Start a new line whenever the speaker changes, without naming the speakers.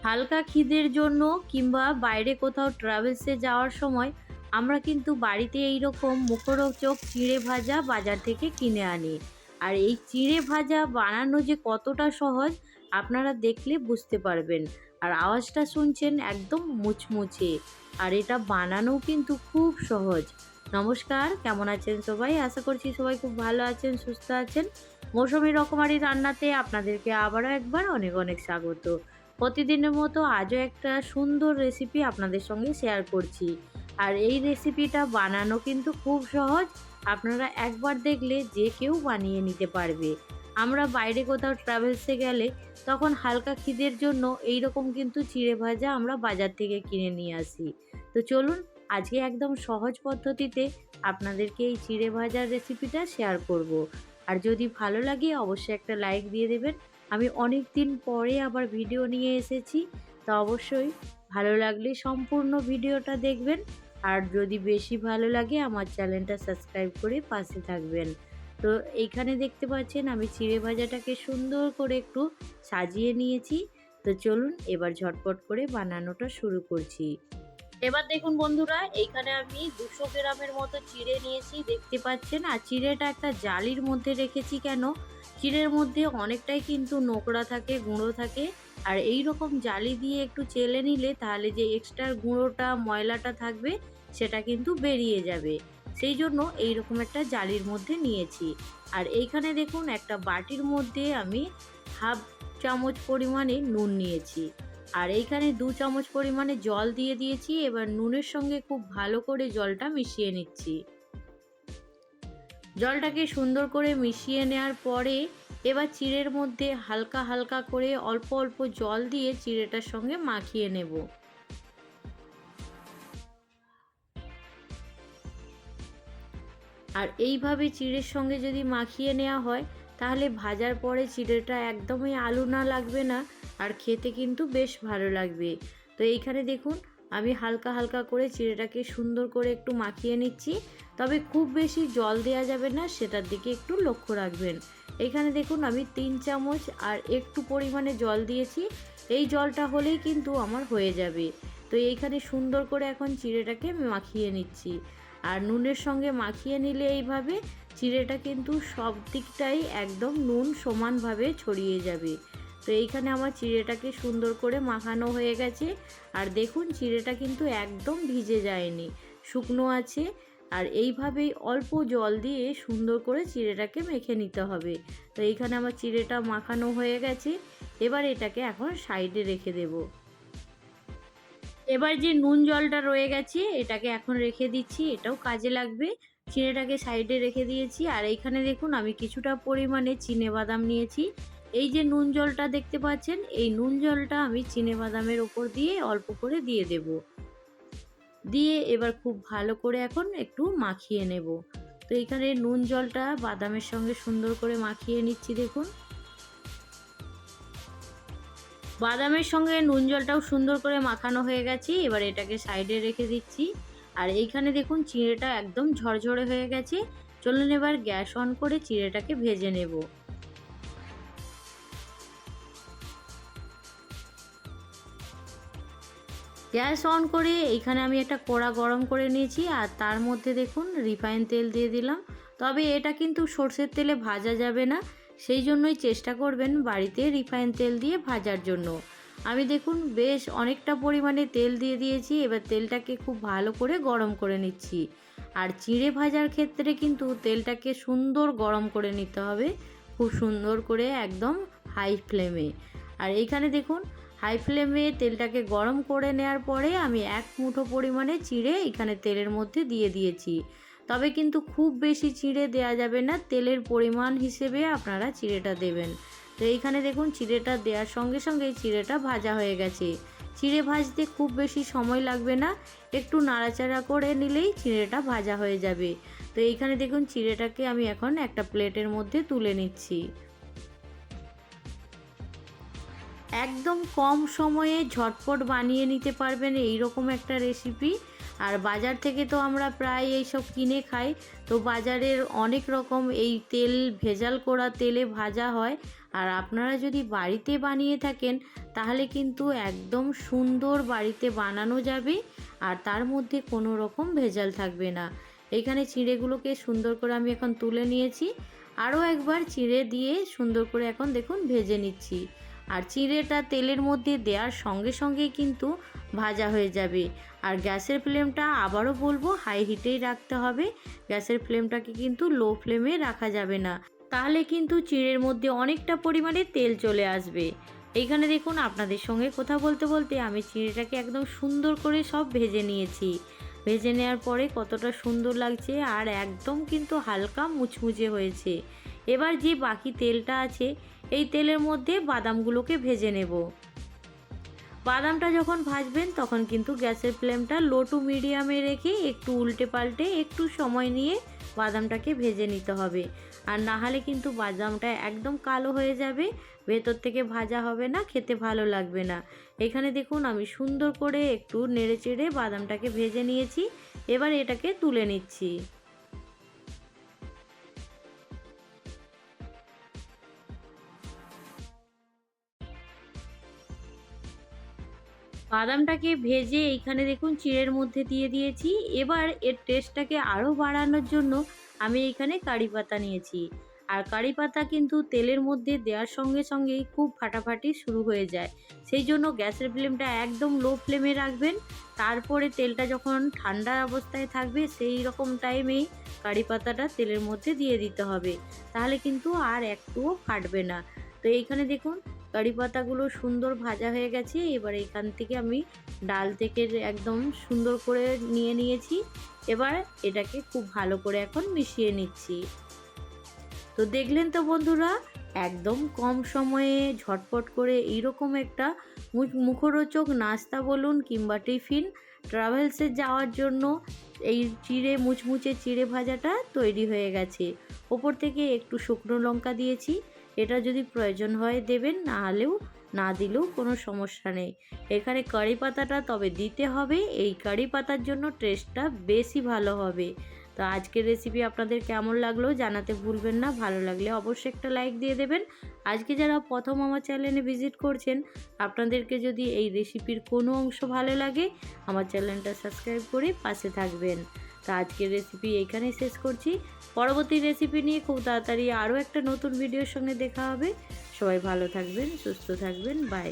হালকা খিদের জন্য কিংবা বাইরে কোথাও ট্রাভেলসে যাওয়ার সময় আমরা কিন্তু বাড়িতে এইরকম মুখরোচক চিড়ে ভাজা বাজার থেকে কিনে আনি। আর এই চিড়ে ভাজা বানানো যে কতটা সহজ আপনারা দেখলে বুঝতে পারবেন। আর আওয়াজটা শুনছেন একদম মুচমুচে, আর এটা বানানোও কিন্তু খুব সহজ। নমস্কার, কেমন আছেন সবাই? আশা করছি সবাই খুব ভালো আছেন, সুস্থ আছেন। মৌসুমী রকমারি রান্নাতে আপনাদেরকে আবারও একবার অনেক অনেক স্বাগত। প্রতিদিনের মতো আজও একটা সুন্দর রেসিপি আপনাদের সঙ্গে শেয়ার করছি। আর এই রেসিপিটা বানানো কিন্তু খুব সহজ। আপনারা একবার দেখলে যে কেউ বানিয়ে নিতে পারবে। আমরা বাইরে কোথাও ট্রাভেলসে গেলে তখন হালকা খিদের জন্য এই রকম কিন্তু চিড়ে ভাজা আমরা বাজার থেকে কিনে নিয়ে আসি। তো চলুন আজকে একদম সহজ পদ্ধতিতে আপনাদেরকে এই চিড়ে ভাজার রেসিপিটা শেয়ার করব। আর যদি ভালো লাগে অবশ্যই একটা লাইক দিয়ে দেবেন। আমি অনেক দিন পরে আবার ভিডিও নিয়ে এসেছি, তো অবশ্যই ভালো লাগলে সম্পূর্ণ ভিডিওটা দেখবেন। আর যদি বেশি ভালো লাগে আমার চ্যানেলটা সাবস্ক্রাইব করে পাশে থাকবেন। তো এইখানে দেখতে পাচ্ছেন আমি চিড়ে ভাজাটাকে সুন্দর করে একটু সাজিয়ে নিয়েছি। তো চলুন এবার ঝটপট করে বানানোটা শুরু করছি। এবার দেখুন বন্ধুরা, এইখানে আমি 200 গ্রামের মতো চিড়ে নিয়েছি, দেখতে পাচ্ছেন। আর চিড়েটা একটা জালির মধ্যে রেখেছি কেন, চিড়ের মধ্যে অনেকটাই কিন্তু নোংরা থাকে, গুঁড়ো থাকে। আর এই রকম জালি দিয়ে একটু চেলে নিলে তাহলে যে এক্সট্রা গুঁড়োটা ময়লাটা থাকবে সেটা কিন্তু বেরিয়ে যাবে। সেই জন্য এইরকম একটা জালির মধ্যে নিয়েছি। আর এইখানে দেখুন একটা বাটির মধ্যে আমি হাফ চামচ পরিমাণে নুন নিয়েছি। আর এইখানে 2 চামচ পরিমাণে জল দিয়ে দিয়েছি। এবার নুনের সঙ্গে খুব ভালো করে জলটা মিশিয়ে নিচ্ছি। জলটাকে সুন্দর করে মিশিয়ে নেওয়ার পরে এবার চিড়ের মধ্যে হালকা হালকা করে অল্প অল্প জল দিয়ে চিড়েটার সঙ্গে মাখিয়ে নেব। আর এইভাবে চিড়ের সঙ্গে যদি মাখিয়ে নেওয়া হয় তাহলে ভাজার পরে চিড়েটা একদমই আলু না লাগবে না, আর খেতে কিন্তু বেশ ভালো লাগবে। তো এইখানে দেখুন আমি হালকা হালকা করে চিড়েটাকে সুন্দর করে একটু মাখিয়ে নিচ্ছি। তবে খুব বেশি জল দেওয়া যাবে না, সেটার দিকে একটু লক্ষ্য রাখবেন। এখানে দেখুন আমি 3 চামচ আর একটু পরিমাণে জল দিয়েছি। এই জলটা হলেই কিন্তু আমার হয়ে যাবে। তো এইখানে সুন্দর করে এখন চিড়েটাকে মাখিয়ে নিচ্ছি। আর নুনের সঙ্গে মাখিয়ে নিলে এইভাবে চিড়েটা কিন্তু সব দিকটাই একদম নুন সমানভাবে ছড়িয়ে যাবে। তো এইখানে আমার চিড়েটাকে সুন্দর করে মাখানো হয়ে গেছে। আর দেখুন চিড়েটা কিন্তু একদম ভিজে যায়নি, শুকনো আছে। আর এইভাবেই অল্প জল দিয়ে সুন্দর করে চিড়েটাকে মেখে নিতে হবে। তো এইখানে আমার চিড়েটা মাখানো হয়ে গেছে। এবার এটাকে এখন সাইডে রেখে দেব। এবার যে নুন জলটা রয়ে গেছে এটাকে এখন রেখে দিচ্ছি, এটাও কাজে লাগবে। চিড়েটাকে সাইডে রেখে দিয়েছি। আর এইখানে দেখুন আমি কিছুটা পরিমাণে চিনেবাদাম নিয়েছি। এই যে নুন জলটা দেখতে পাচ্ছেন, এই নুন জলটা আমি চিনেবাদামের ওপর দিয়ে অল্প করে দিয়ে দেব। দিয়ে এবার খুব ভালো করে এখন একটু মাখিয়ে নেব। তো এইখানে নুন জলটা বাদামের সঙ্গে সুন্দর করে মাখিয়ে নিচ্ছি। দেখুন বাদামের সঙ্গে নুন জলটাও সুন্দর করে মাখানো হয়ে গেছে। এবার এটাকে সাইডে রেখে দিচ্ছি। আর এইখানে দেখুন চিড়েটা একদম ঝরঝরে হয়ে গেছে। চলুন এবার গ্যাস অন করে চিড়েটাকে ভেজে নেব। গ্যাস অন করে এইখানে আমি একটা কড়া গরম করে নিয়েছি। আর তার মধ্যে দেখুন রিফাইন তেল দিয়ে দিলাম। তবে এটা কিন্তু সর্ষের তেলে ভাজা যাবে না, সেই জন্যই চেষ্টা করবেন বাড়িতে রিফাইন তেল দিয়ে ভাজার জন্য। আমি দেখুন বেশ অনেকটা পরিমাণে তেল দিয়ে দিয়েছি। এবার তেলটাকে খুব ভালো করে গরম করে নিচ্ছি। আর চিড়ে ভাজার ক্ষেত্রে কিন্তু তেলটাকে সুন্দর গরম করে নিতে হবে, খুব সুন্দর করে একদম হাই ফ্লেমে। আর এইখানে দেখুন হাই ফ্লেমে তেলটাকে গরম করে নেওয়ার পরে আমি 1 মুঠো পরিমাণে চিড়ে এখানে তেলের মধ্যে দিয়ে দিয়েছি। তবে কিন্তু খুব বেশি চিড়ে দেওয়া যাবে না, তেলের পরিমাণ হিসেবে আপনারা চিড়েটা দেবেন। তো এইখানে দেখুন চিড়েটা দেওয়ার সঙ্গে সঙ্গে চিড়েটা ভাজা হয়ে গেছে। চিড়ে ভাজতে খুব বেশি সময় লাগবে না, একটু নাড়াচাড়া করে নিলেই চিড়েটা ভাজা হয়ে যাবে। তো এইখানে দেখুন চিড়েটাকে আমি এখন একটা প্লেটের মধ্যে তুলে নিচ্ছি। একদম কম সময়ে ঝটপট বানিয়ে নিতে পারবেন এই রকম একটা রেসিপি। আর বাজার থেকে তো আমরা প্রায় এইসব কিনে খাই, তো বাজারের অনেক রকম এই তেল ভেজাল করা তেলে ভাজা হয়। আর আপনারা যদি বাড়িতে বানিয়ে থাকেন তাহলে কিন্তু একদম সুন্দর বাড়িতে বানানো যাবে, আর তার মধ্যে কোনো রকম ভেজাল থাকবে না। এইখানে চিঁড়েগুলোকে সুন্দর করে আমি এখন তুলে নিয়েছি, আরও একবার চিঁড়ে দিয়ে সুন্দর করে এখন দেখুন ভেজে নিচ্ছি। আর চিঁড়েটা তেলের মধ্যে দেওয়ার সঙ্গে সঙ্গেই কিন্তু ভাজা হয়ে যাবে। আর গ্যাসের ফ্লেমটা আবারও বলবো হাই হিটেই রাখতে হবে, গ্যাসের ফ্লেমটাকে কিন্তু লো ফ্লেমে রাখা যাবে না, তাহলে কিন্তু চিঁড়ের মধ্যে অনেকটা পরিমাণে তেল চলে আসবে। এইখানে দেখুন আপনাদের সঙ্গে কথা বলতে বলতে আমি চিঁড়েটাকে একদম সুন্দর করে সব ভেজে নিয়েছি। ভেজে নেওয়ার পরে কতটা সুন্দর লাগছে, আর একদম কিন্তু হালকা মুচমুচে হয়েছে। এবার যে বাকি তেলটা আছে এই তেলের মধ্যে বাদামগুলোকে ভেজে নেব। বাদামটা যখন ভাজবেন তখন কিন্তু গ্যাসের ফ্লেমটা লো টু মিডিয়ামে রেখে একটু উল্টে পাল্টে একটু সময় নিয়ে বাদামটাকে ভেজে নিতে হবে, আর না হলে কিন্তু বাদামটা একদম কালো হয়ে যাবে, ভেতর থেকে ভাজা হবে না, খেতে ভালো লাগবে না। এখানে দেখুন আমি সুন্দর করে একটু নেড়ে চেড়ে বাদামটাকে ভেজে নিয়েছি, এবার এটাকে তুলে নিচ্ছি। বাদামটাকে ভেজে এইখানে দেখুন চিঁড়ের মধ্যে দিয়ে দিয়েছি। এবার এর টেস্টটাকে আরও বাড়ানোর জন্য আমি এইখানে কারি পাতা নিয়েছি। আর কারি পাতা কিন্তু তেলের মধ্যে দেওয়ার সঙ্গে সঙ্গেই খুব ফাটাফাটি শুরু হয়ে যায়, সেই জন্য গ্যাসের ফ্লেমটা একদম লো ফ্লেমে রাখবেন। তারপরে তেলটা যখন ঠান্ডা অবস্থায় থাকবে সেই রকম টাইমেই কারি পাতাটা তেলের মধ্যে দিয়ে দিতে হবে, তাহলে কিন্তু আর একটুও ফাটবে না। তো এইখানে দেখুন কারি পাতাগুলো সুন্দর ভাজা হয়ে গেছে। এবার এখান থেকে আমি ডাল থেকে একদম সুন্দর করে নিয়ে নিয়েছি। এবার এটাকে খুব ভালো করে এখন মিশিয়ে নিচ্ছি। তো দেখলেন তো বন্ধুরা, একদম কম সময়ে ঝটপট করে এইরকম একটা মুখরোচক নাস্তা বলুন কিংবা টিফিন ট্রাভেলসে যাওয়ার জন্য এই চিড়ে মুচমুচে চিড়ে ভাজাটা তৈরি হয়ে গেছে। ওপর থেকে একটু শুকনো লঙ্কা দিয়েছি, এটা যদি প্রয়োজন হয় দেবেন, না হলেও না দিলেও কোনো সমস্যা নেই। এখানে কারি পাতাটা তবে দিতে হবে, এই কারি পাতার জন্য টেস্টটা বেশি ভালো হবে। তো আজকের রেসিপি আপনাদের কেমন লাগলো জানাতে ভুলবেন না, ভালো লাগলে অবশ্যই একটা লাইক দিয়ে দেবেন। আজকে যারা প্রথম আমার চ্যানেলে ভিজিট করছেন, আপনাদেরকে যদি এই রেসিপির কোনো অংশ ভালো লাগে আমার চ্যানেলটা সাবস্ক্রাইব করে পাশে থাকবেন। তো আজকের রেসিপি এইখানেই শেষ করছি, পরবর্তী রেসিপি নিয়ে খুব তাড়াতাড়ি আরও একটা নতুন ভিডিওর সঙ্গে দেখা হবে। সবাই ভালো থাকবেন, সুস্থ থাকবেন, বাই।